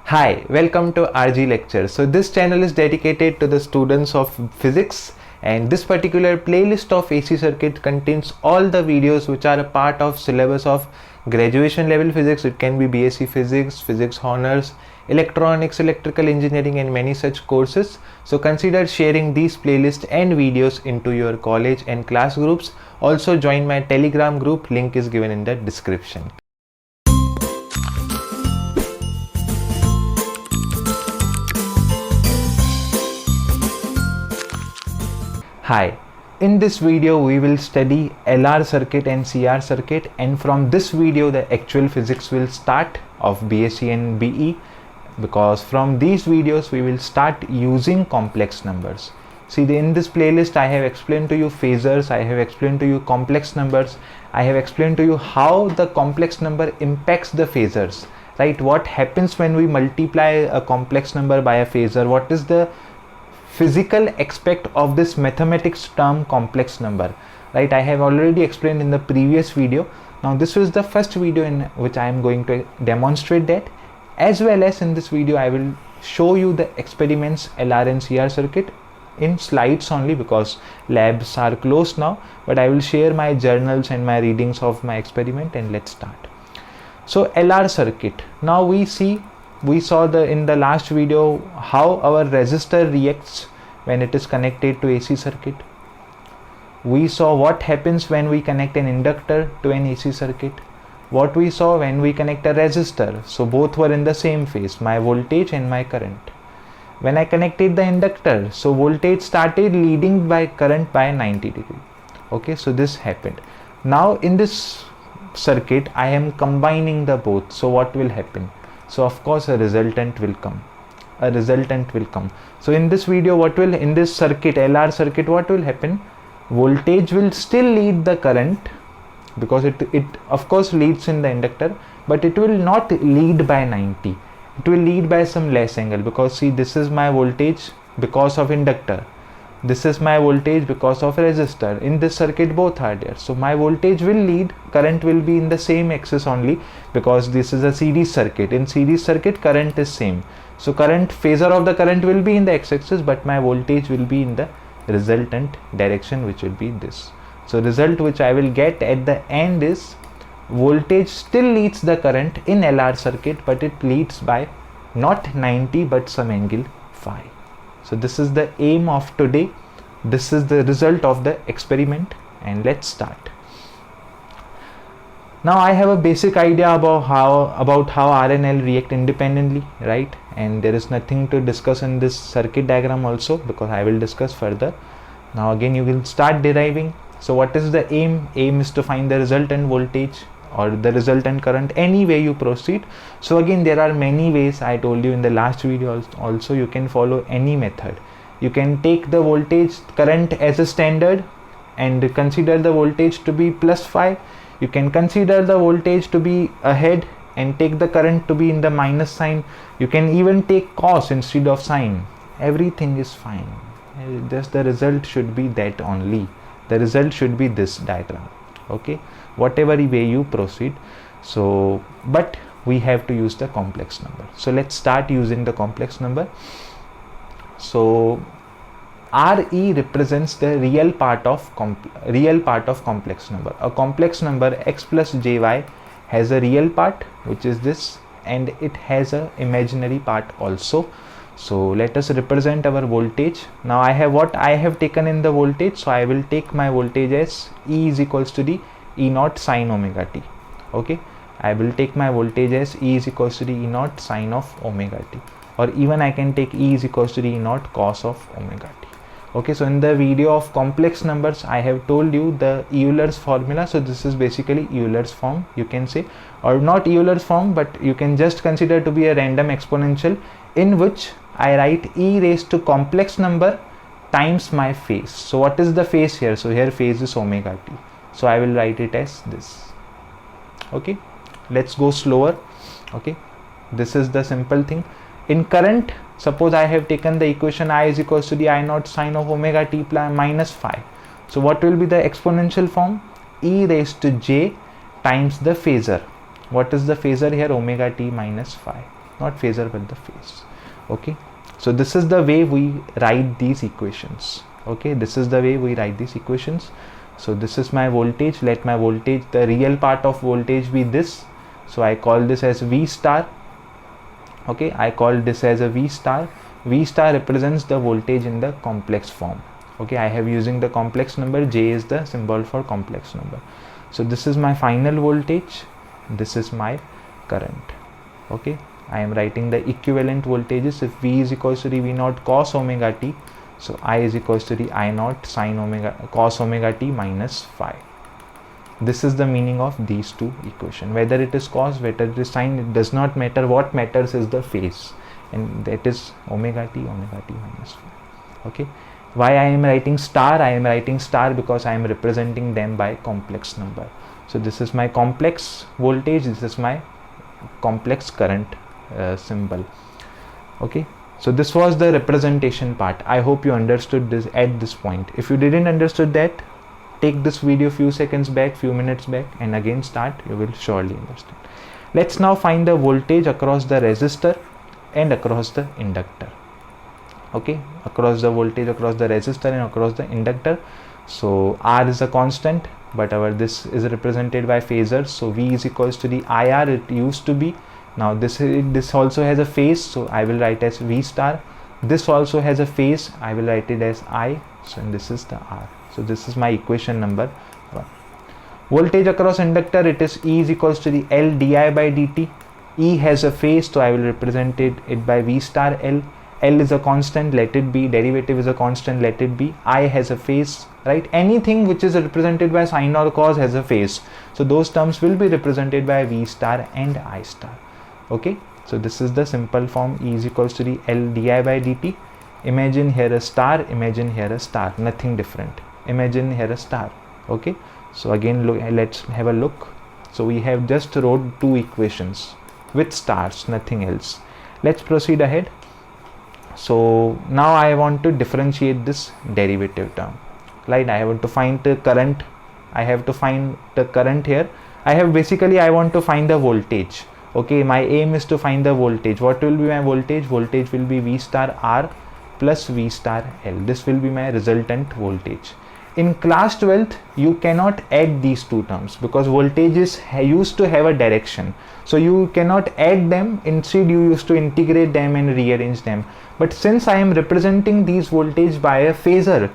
Hi, welcome to RG Lecture. So this channel is dedicated to the students of physics, and this particular playlist of AC circuit contains all the videos which are a part of syllabus of graduation level physics. It can be BSc Physics, Physics Honors, Electronics, Electrical Engineering and many such courses. So consider sharing these playlists and videos into your college and class groups. Also join my Telegram group, link is given in the description. Hi, in this video we will study LR circuit and CR circuit, and from this video the actual physics will start of BSc and BE, because from these videos we will start using complex numbers. See, in this playlist I have explained to you phasors, I have explained to you complex numbers, I have explained to you how the complex number impacts the phasors, right? What happens when we multiply a complex number by a phasor? What is the physical aspect of this mathematics term complex number, right? I have already explained in the previous video. Now this is the first video in which I am going to demonstrate that, as well as in this video I will show you the experiments LR and CR circuit in slides only, because labs are closed now, but I will share my journals and my readings of my experiment, and let's start. So LR circuit, now we saw in the last video how our resistor reacts when it is connected to AC circuit. We saw what happens when we connect an inductor to an AC circuit. What we saw when we connect a resistor. So both were in the same phase, my voltage and my current. When I connected the inductor, so voltage started leading by current by 90 degree. Okay, so this happened. Now in this circuit I am combining the both. So what will happen? So of course a resultant will come. So in this video, in this circuit, LR circuit, what will happen? Voltage will still lead the current, because it of course leads in the inductor, but it will not lead by 90. It will lead by some less angle, because see, this is my voltage because of inductor. This is my voltage because of resistor. In this circuit both are there. So my voltage will lead, current will be in the same axis only, because this is a series circuit. In series circuit current is same. So phasor of the current will be in the x-axis, but my voltage will be in the resultant direction, which will be this. So result which I will get at the end is voltage still leads the current in LR circuit, but it leads by not 90 but some angle phi. So this is the aim of today. This is the result of the experiment, and let's start. Now I have a basic idea about how R and L react independently, right? And there is nothing to discuss in this circuit diagram also, because I will discuss further. Now again you will start deriving. So what is the aim? Aim is to find the resultant voltage or the resultant current, any way you proceed. So again there are many ways. I told you in the last video also, you can follow any method. You can take the voltage current as a standard and consider the voltage to be plus phi. You can consider the voltage to be ahead and take the current to be in the minus sign. You can even take cos instead of sine. Everything is fine. Just the result should be that only. The result should be this diagram. Okay, whatever way you proceed. So but we have to use the complex number. So let's start using the complex number. So RE represents the real part of complex number. A complex number x plus jy has a real part, which is this, and it has a imaginary part also. So let us represent our voltage. Now I have taken in the voltage, so I will take my voltage as E is equals to the E naught sine omega t. Okay, I will take my voltage as E is equals to the E naught sine of omega t, or even I can take E is equals to the E naught cos of omega t. Okay, so in the video of complex numbers I have told you the Euler's formula. So this is basically Euler's form, you can say, or not Euler's form, but you can just consider to be a random exponential, in which I write e raised to complex number times my phase. So what is the phase here? So here phase is omega t. So I will write it as this. Okay, let's go slower. Okay, this is the simple thing. In current, suppose I have taken the equation I is equals to the I naught sine of omega t minus phi. So what will be the exponential form? E raised to j times the phasor. What is the phasor here? Omega t minus phi. not phasor but the phase. Okay, so this is the way we write these equations. Okay, this is the way we write these equations. So this is my voltage. Let my voltage, the real part of voltage, be this. So I call this as V star. Okay, I call this as a V star. V star represents the voltage in the complex form. Okay, I have using the complex number. J is the symbol for complex number. So this is my final voltage, this is my current. Okay, I am writing the equivalent voltages. If V is equals to the V naught cos omega t, so I is equals to the I naught sin omega cos omega t minus phi. This is the meaning of these two equations. Whether it is cos, whether it is sin, it does not matter. What matters is the phase, and that is omega t minus phi. Okay, why I am writing star? I am writing star because I am representing them by complex number. So this is my complex voltage, this is my complex current symbol. Okay, so this was the representation part. I hope you understood this at this point. If you didn't understood that, take this video few seconds back, few minutes back, and again start. You will surely understand. Let's now find the voltage across the resistor and across the inductor. Okay, across the voltage across the resistor and across the inductor. So R is a constant, but our this is represented by phasors. So V is equals to the IR. It used to be. Now this also has a phase, so I will write as V star. This also has a phase, I will write it as I. So and this is the R. So this is my equation number 1. Voltage across inductor, it is E is equals to the L di by dt. E has a phase, so I will represent it by V star L. L is a constant, let it be. Derivative is a constant, let it be. I has a phase, right? Anything which is represented by sine or cos has a phase. So those terms will be represented by V star and I star. Okay, so this is the simple form. E is equals to the L di by dt. Imagine here a star, imagine here a star, nothing different. Imagine here a star. Okay, so again let's have a look. So we have just wrote two equations with stars, nothing else. Let's proceed ahead. So now I want to differentiate this derivative term, right? I want to find the current. I have to find the current here. I want to find the voltage. Okay, my aim is to find the voltage. What will be my voltage? Voltage will be V star R plus V star L. This will be my resultant voltage. In class 12th, you cannot add these two terms because voltages used to have a direction. So you cannot add them. Instead, you used to integrate them and rearrange them. But since I am representing these voltage by a phasor,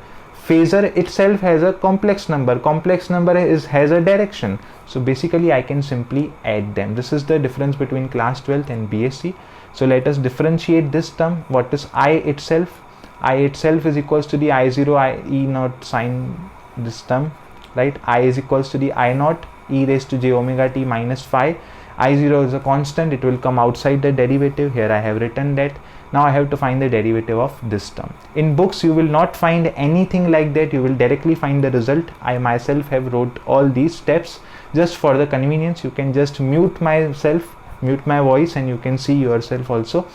phasor itself has a complex number. Complex number has a direction. So basically, I can simply add them. This is the difference between class 12th and BSc. So let us differentiate this term. What is I itself? I itself is equals to the I0 I E naught sine this term, right? I is equals to the I naught e raised to j omega t minus phi. I0 is a constant, it will come outside the derivative. Here I have written that. Now I have to find the derivative of this term. In books you will not find anything like that. You will directly find the result. I myself have wrote all these steps just for the convenience. You can just mute my voice, and you can see yourself also.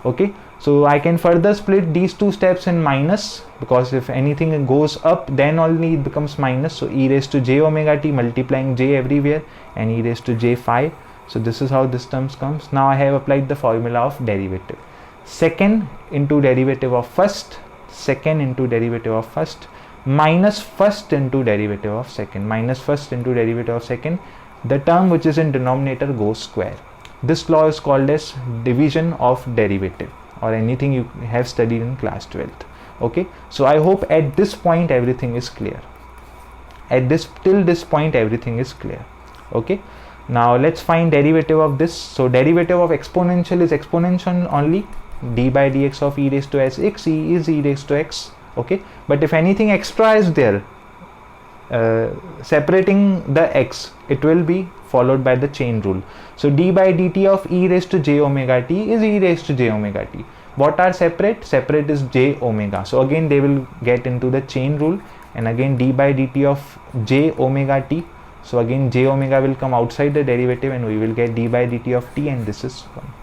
Okay, so I can further split these two steps in minus, because if anything goes up then only it becomes minus. So e raised to j omega t, multiplying j everywhere, and e raised to j phi. So this is how this term comes. Now I have applied the formula of derivative. Second into derivative of first, second into derivative of first, minus first into derivative of second, minus first into derivative of second. The term which is in denominator goes square. This law is called as division of derivative, or anything you have studied in class 12th. Okay, so I hope at this point everything is clear. Till this point everything is clear. Okay, now let's find derivative of this. So derivative of exponential is exponential only. D by dx of e raised to x, e is e raised to x. Okay, but if anything extra is there, separating the x, it will be followed by the chain rule. So d by dt of e raised to j omega t is e raised to j omega t. What are separate? Separate is j omega. So again they will get into the chain rule, and again d by dt of j omega t. So again j omega will come outside the derivative, and we will get d by dt of t, and this is 1.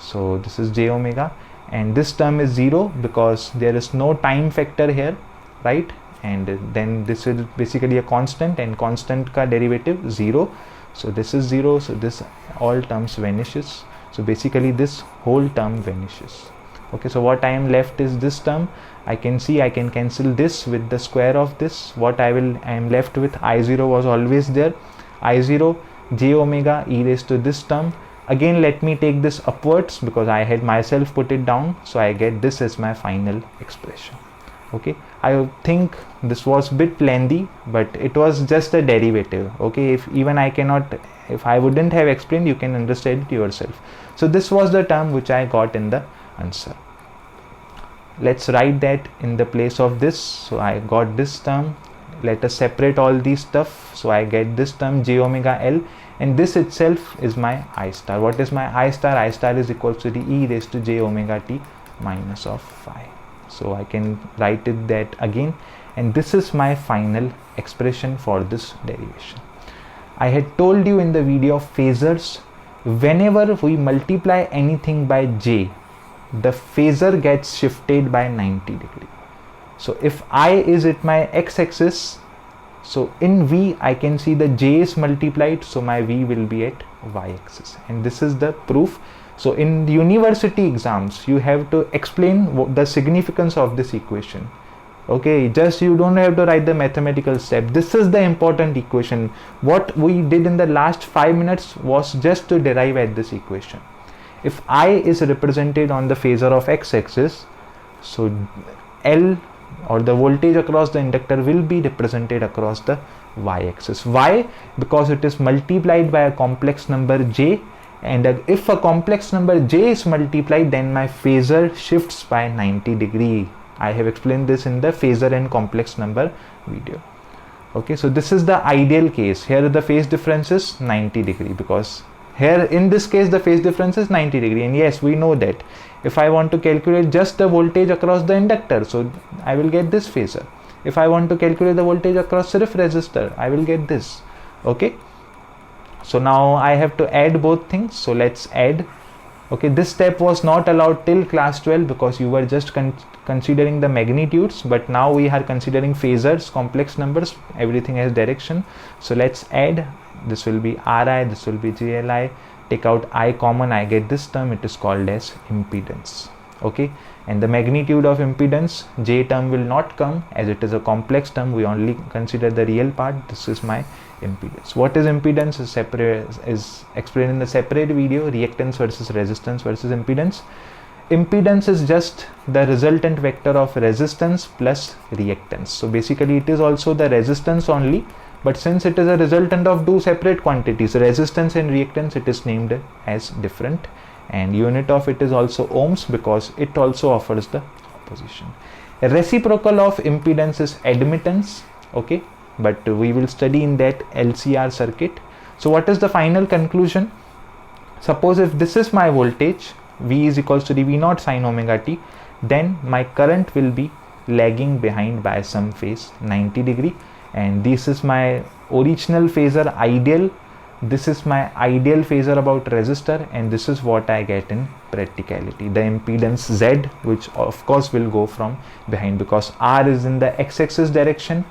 So this is j omega, and this term is 0 because there is no time factor here, right? And then this is basically a constant, and constant ka derivative 0. So this is 0. So this all terms vanishes. So basically this whole term vanishes. Okay, so what I am left is this term. I can see I can cancel this with the square of this. What I am left with, I0 was always there, I0 j omega e raised to this term. Again let me take this upwards because I had myself put it down, so I get this as my final expression. Okay, I think this was bit lengthy, but it was just a derivative. Okay, if I wouldn't have explained, you can understand it yourself. So this was the term which I got in the answer. Let's write that in the place of this. So I got this term. Let us separate all these stuff. So I get this term j omega L, and this itself is my I star. What is my I star? I star is equals to the e raised to j omega t minus of phi. So I can write it that again, and this is my final expression for this derivation. I had told you in the video of phasors, whenever we multiply anything by j, the phasor gets shifted by 90 degree. So if I is at my x-axis, so in V I can see the j is multiplied, so my V will be at y-axis, and this is the proof. So in the university exams, you have to explain the significance of this equation. Okay, just you don't have to write the mathematical step. This is the important equation. What we did in the last 5 minutes was just to derive at this equation. If I is represented on the phasor of x-axis, so L or the voltage across the inductor will be represented across the y-axis. Why? Because it is multiplied by a complex number j, and if a complex number j is multiplied, then my phasor shifts by 90 degree. I have explained this in the phasor and complex number video. Okay, so this is the ideal case. Here the phase difference is 90 degree, because here in this case the phase difference is 90 degree, and yes, we know that if I want to calculate just the voltage across the inductor, so I will get this phasor. If I want to calculate the voltage across self resistor, I will get this. Okay, so now I have to add both things, so let's add. Okay, this step was not allowed till class 12 because you were just considering the magnitudes, but now we are considering phasors, complex numbers, everything has direction. So let's add. This will be Ri, this will be JLI. Take out I common, I get this term, it is called as impedance. Okay, and the magnitude of impedance, J term will not come as it is a complex term, we only consider the real part. This is my impedance. What is impedance is explained in the separate video, reactance versus resistance versus impedance. Impedance is just the resultant vector of resistance plus reactance. So basically it is also the resistance only, but since it is a resultant of two separate quantities, resistance and reactance, it is named as different, and unit of it is also ohms because it also offers the opposition. A reciprocal of impedance is admittance. Okay, but we will study in that LCR circuit. So what is the final conclusion? Suppose if this is my voltage, V is equals to the V0 sin omega t, then my current will be lagging behind by some phase 90 degree, and this is my original phasor ideal. This is my ideal phasor about resistor, and this is what I get in practicality. The impedance Z, which of course will go from behind because R is in the x-axis direction,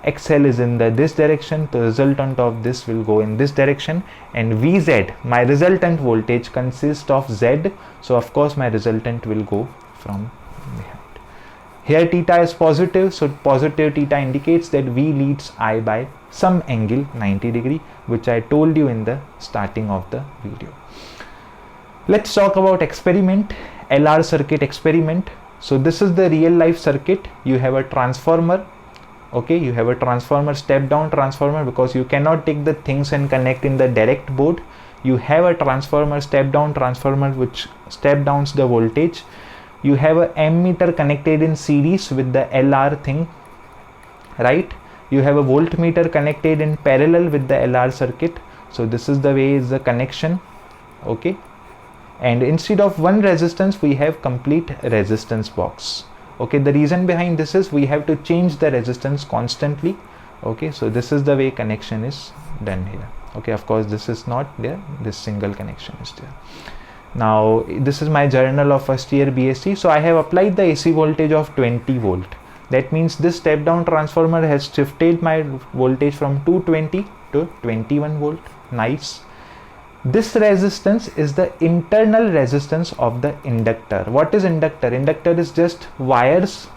XL is in this direction, the resultant of this will go in this direction, and VZ, my resultant voltage, consists of Z, so of course my resultant will go from behind. Here theta is positive, so positive theta indicates that V leads I by some angle 90 degree, which I told you in the starting of the video. Let's talk about experiment, LR circuit experiment. So this is the real life circuit. You have a transformer. Okay, you have a transformer, step down transformer, because you cannot take the things and connect in the direct board. You have a transformer, step down transformer, which step downs the voltage. You have a ammeter connected in series with the LR thing, right? You have a voltmeter connected in parallel with the LR circuit. So this is the way is the connection. Okay, and instead of one resistance, we have complete resistance box. Okay, the reason behind this is we have to change the resistance constantly. Okay, so this is the way connection is done here. Okay, of course this is not there, this single connection is there. Now this is my journal of first year BSc. So I have applied the AC voltage of 20 volt. That means this step down transformer has shifted my voltage from 220 to 21 volt. Nice. This resistance is the internal resistance of the inductor. What is inductor? Inductor is just wires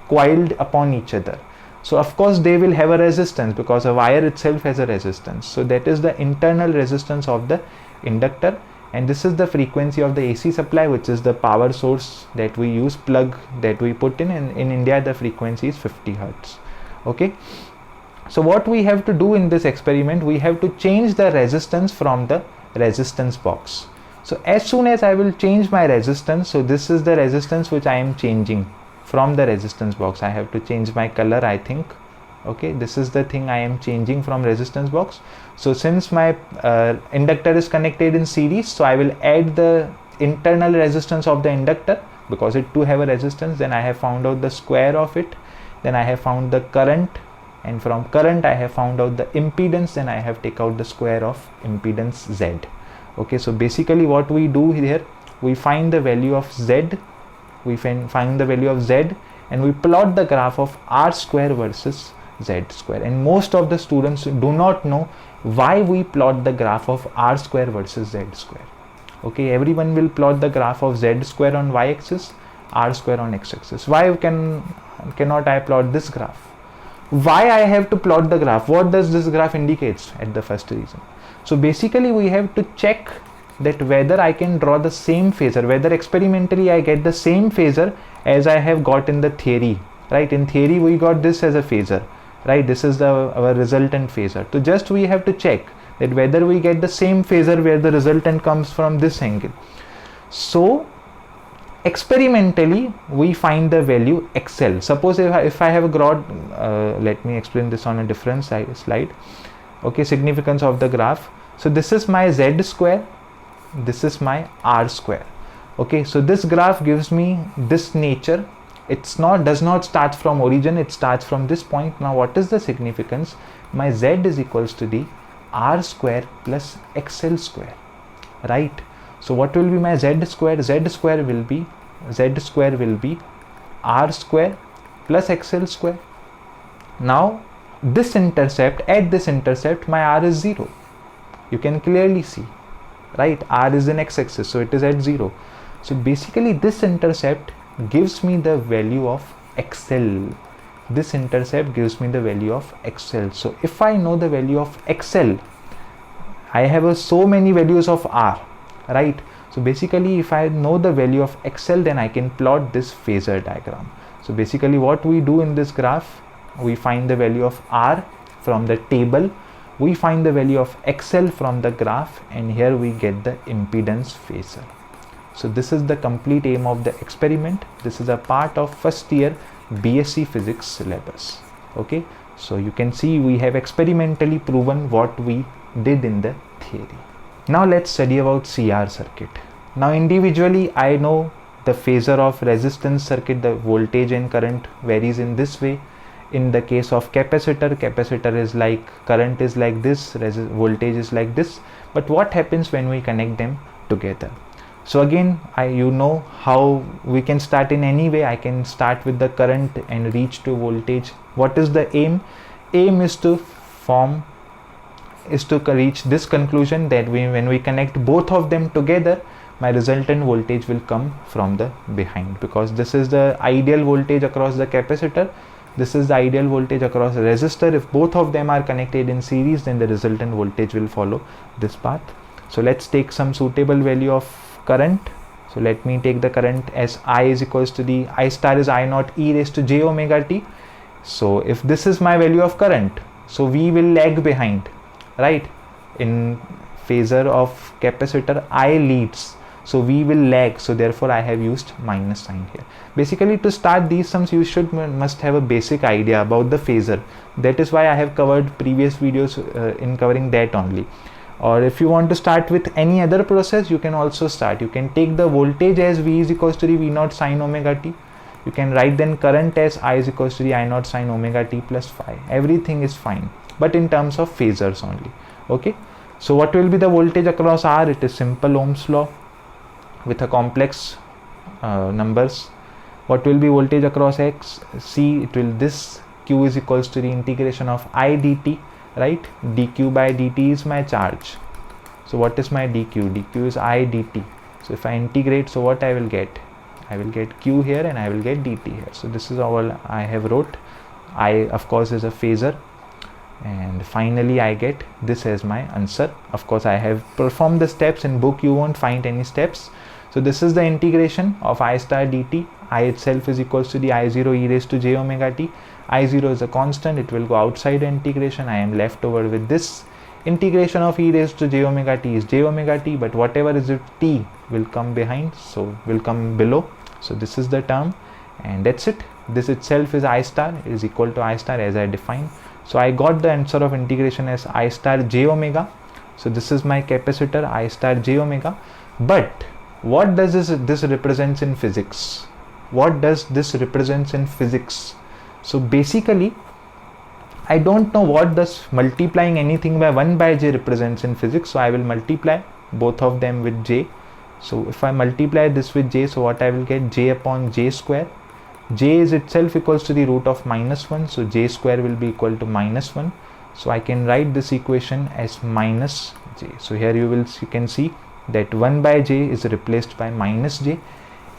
coiled upon each other. So of course they will have a resistance because a wire itself has a resistance. So that is the internal resistance of the inductor, and this is the frequency of the AC supply, which is the power source that we use, plug that we put in. In India the frequency is 50 Hertz. Okay, so what we have to do in this experiment, we have to change the resistance from the resistance box. So as soon as I will change my resistance, so this is the resistance which I am changing from the resistance box. I have to change my color, I think. Okay, this is the thing I am changing from resistance box. So since my inductor is connected in series, so I will add the internal resistance of the inductor because it too have a resistance. Then I have found out the square of it, then I have found the current, and from current I have found out the impedance, then I have take out the square of impedance Z. Okay, so basically what we do here, we find the value of Z, we find the value of Z, and we plot the graph of R square versus Z square. And most of the students do not know why we plot the graph of R square versus Z square. Okay, everyone will plot the graph of Z square on Y axis, R square on X axis. Why cannot I plot this graph? Why I have to plot the graph? What does this graph indicates at the first reason? So basically we have to check that whether I can draw the same phasor, whether experimentally I get the same phasor as I have got in the theory, right? In theory we got this as a phasor, right? This is our resultant phasor. So just we have to check that whether we get the same phasor where the resultant comes from this angle. So experimentally we find the value XL. Suppose if I have got, let me explain this on a different slide. Okay, significance of the graph. So this is my Z square, this is my R square. Okay, so this graph gives me this nature. Does not start from origin, it starts from this point. Now what is the significance? My Z is equals to the R square plus XL square, right? So what will be my Z square? Z square will be R square plus XL square. Now this intercept, at this intercept my R is 0. You can clearly see, right? R is in X axis, so it is at 0. So basically this intercept gives me the value of XL. This intercept gives me the value of XL. So if I know the value of XL, I have so many values of R, right? So basically if I know the value of XL, then I can plot this phasor diagram. So basically what we do in this graph, we find the value of R from the table, we find the value of XL from the graph, and here we get the impedance phasor. So this is the complete aim of the experiment. This is a part of first year BSc Physics syllabus. Okay, so you can see we have experimentally proven what we did in the theory. Now let's study about CR circuit. Now individually I know the phasor of resistance circuit, the voltage and current varies in this way. In the case of capacitor is like, current is like this, voltage is like this. But what happens when we connect them together? So again, you know how we can start in any way. I can start with the current and reach to voltage. What is the aim? Aim is to reach this conclusion that when we connect both of them together, my resultant voltage will come from the behind, because this is the ideal voltage across the capacitor. This is the ideal voltage across a resistor. If both of them are connected in series, then the resultant voltage will follow this path. So let's take some suitable value of current. So let me take the current as I is equals to the I star is I naught e raised to j omega t. So if this is my value of current, so we will lag behind, right? In phasor of capacitor, I leads, so we will lag, so therefore I have used minus sign here. Basically to start these sums you must have a basic idea about the phasor. That is why I have covered previous videos in covering that only. Or if you want to start with any other process, you can also start. You can take the voltage as V is equals to the V naught sine omega t. You can write then current as I is equals to the I naught sine omega t plus phi. Everything is fine, but in terms of phasors only. Okay. So what will be the voltage across R? It is simple Ohm's law with a complex numbers. What will be voltage across X? C, it will, this Q is equals to the integration of I dt, right? dq by dt is my charge. So what is my dq? Dq is I dt. So if I integrate, so what I will get? I will get q here and I will get dt here. So this is all I have wrote. I of course is a phasor, and finally I get this as my answer. Of course I have performed the steps. In book you won't find any steps. So this is the integration of I star dt. I itself is equals to the I0 e raised to j omega t. I0 is a constant, it will go outside the integration. I am left over with this. Integration of e raised to j omega t is j omega t, but whatever is it t will come behind, so will come below. So this is the term, and that's it. This itself is I star is equal to I star as I defined. So I got the answer of integration as I star j omega. So this is my capacitor I star j omega. But what does this represents in physics? What does this represents in physics? So basically I don't know what does multiplying anything by 1 by j represents in physics. So I will multiply both of them with j. So if I multiply this with j, so what I will get? J upon j square. J is itself equals to the root of -1, so j square will be equal to -1. So I can write this equation as minus j. So here you can see that 1 by j is replaced by minus j.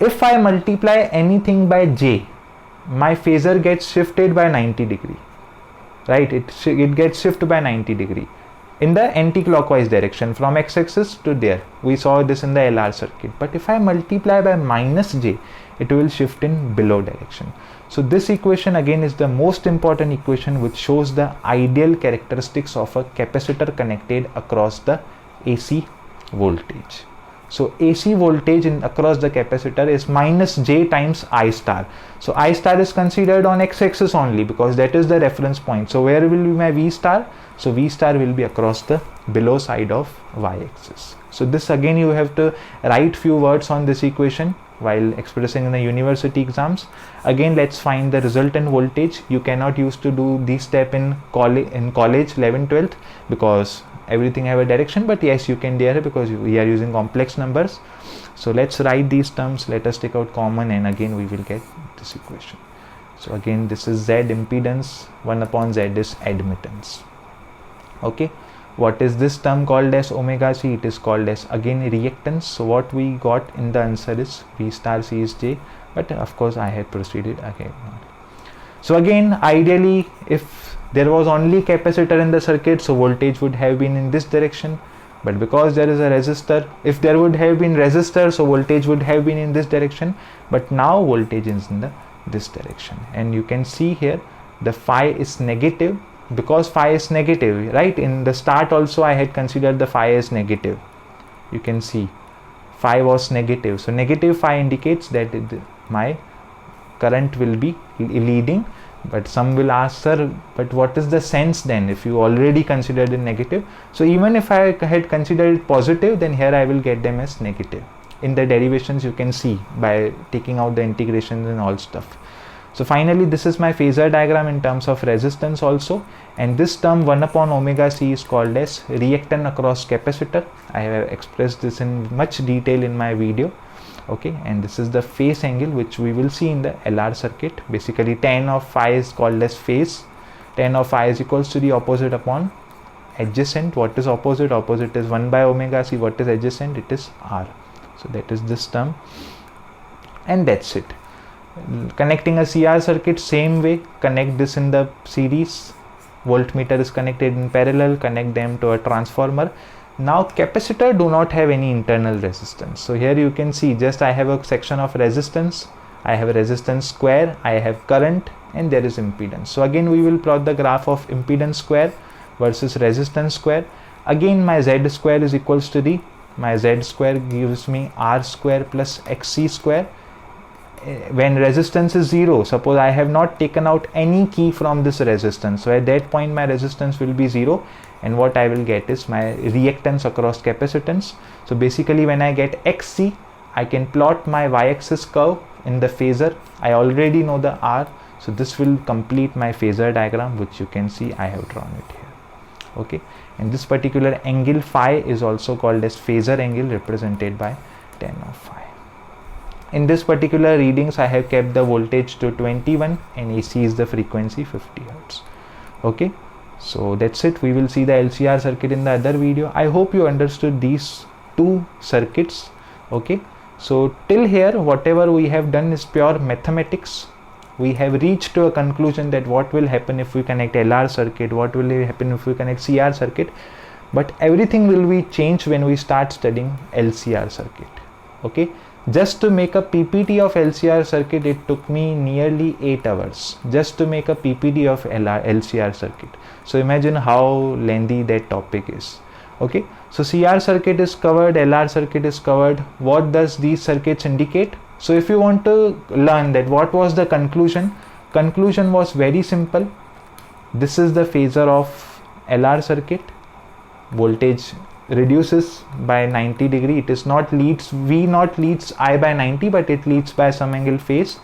If I multiply anything by j, my phasor gets shifted by 90 degree, right? It gets shifted by 90 degree in the anti-clockwise direction from x-axis to there. We saw this in the LR circuit. But if I multiply by minus j, it will shift in below direction. So this equation again is the most important equation which shows the ideal characteristics of a capacitor connected across the AC voltage. So AC voltage across the capacitor is minus j times I star. So I star is considered on x-axis only because that is the reference point. So where will be my V star? So V star will be across the below side of y-axis. So this again you have to write few words on this equation while expressing in the university exams. Again let's find the resultant voltage. You cannot use to do this step in college 11th 12th because everything have a direction, but yes you can there because we are using complex numbers. So let's write these terms. Let us take out common and again we will get this equation. So again this is Z impedance, 1 upon Z is admittance. Okay, what is this term called as omega c? It is called as again reactance. So what we got in the answer is V star c is j, but of course I had proceeded again. So again ideally if there was only capacitor in the circuit, so voltage would have been in this direction, but because there is a resistor, if there would have been resistor, so voltage would have been in this direction, but now voltage is in this direction. And you can see here the phi is negative because phi is negative, right? In the start also I had considered the phi as negative. You can see phi was negative, so negative phi indicates that my current will be leading. But some will ask, sir, but what is the sense then if you already considered it negative? So even if I had considered it positive, then here I will get them as negative. In the derivations you can see by taking out the integrations and all stuff. So finally this is my phasor diagram in terms of resistance also, and this term 1 upon omega c is called as reactant across capacitor. I have expressed this in much detail in my video. Okay, and this is the phase angle which we will see in the LR circuit. Basically tan of phi is called as phase. Tan of phi is equals to the opposite upon adjacent. What is opposite? Opposite is 1 by omega c. What is adjacent? It is R. So that is this term, and that's it. Connecting a CR circuit same way, connect this in the series. Voltmeter is connected in parallel, connect them to a transformer. Now capacitor do not have any internal resistance. So here you can see just I have a section of resistance, I have a resistance square, I have current, and there is impedance. So again we will plot the graph of impedance square versus resistance square. Again my Z square is equals to my Z square gives me R square plus XC square. When resistance is 0, suppose I have not taken out any key from this resistance, so at that point my resistance will be 0, and what I will get is my reactance across capacitance. So basically when I get XC, I can plot my y-axis curve in the phasor. I already know the R, so this will complete my phasor diagram, which you can see I have drawn it here. Okay, and this particular angle phi is also called as phasor angle, represented by tan of phi. In this particular readings I have kept the voltage to 21 and AC is the frequency 50 Hz. Okay, So that's it. We will see the LCR circuit in the other video. I hope you understood these two circuits. Okay, so till here whatever we have done is pure mathematics. We have reached to a conclusion that what will happen if we connect LR circuit, what will happen if we connect CR circuit, but everything will be changed when we start studying LCR circuit. Okay, just to make a PPT of LCR circuit, it took me nearly 8 hours just to make a PPT of LCR circuit. So imagine how lengthy that topic is. Okay, so CR circuit is covered, LR circuit is covered. What does these circuits indicate? So if you want to learn that what was the conclusion was very simple. This is the phasor of LR circuit. Voltage reduces by 90 degree. It is not leads, V not leads I by 90, but it leads by some angle phase.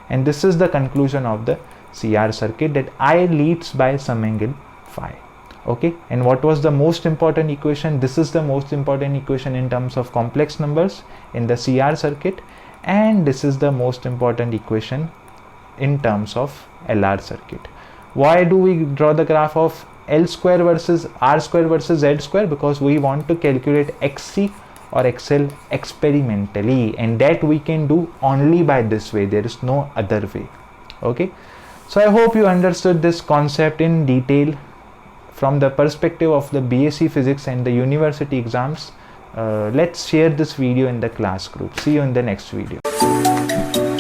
And this is the conclusion of the CR circuit, that I leads by some angle phi. Okay, and what was the most important equation? This is the most important equation in terms of complex numbers in the CR circuit, and this is the most important equation in terms of LR circuit. Why do we draw the graph of L square versus R square versus Z square? Because we want to calculate XC or XL experimentally, and that we can do only by this way. There is no other way. Okay, so I hope you understood this concept in detail from the perspective of the BSc Physics and the university exams. Let's share this video in the class group. See you in the next video.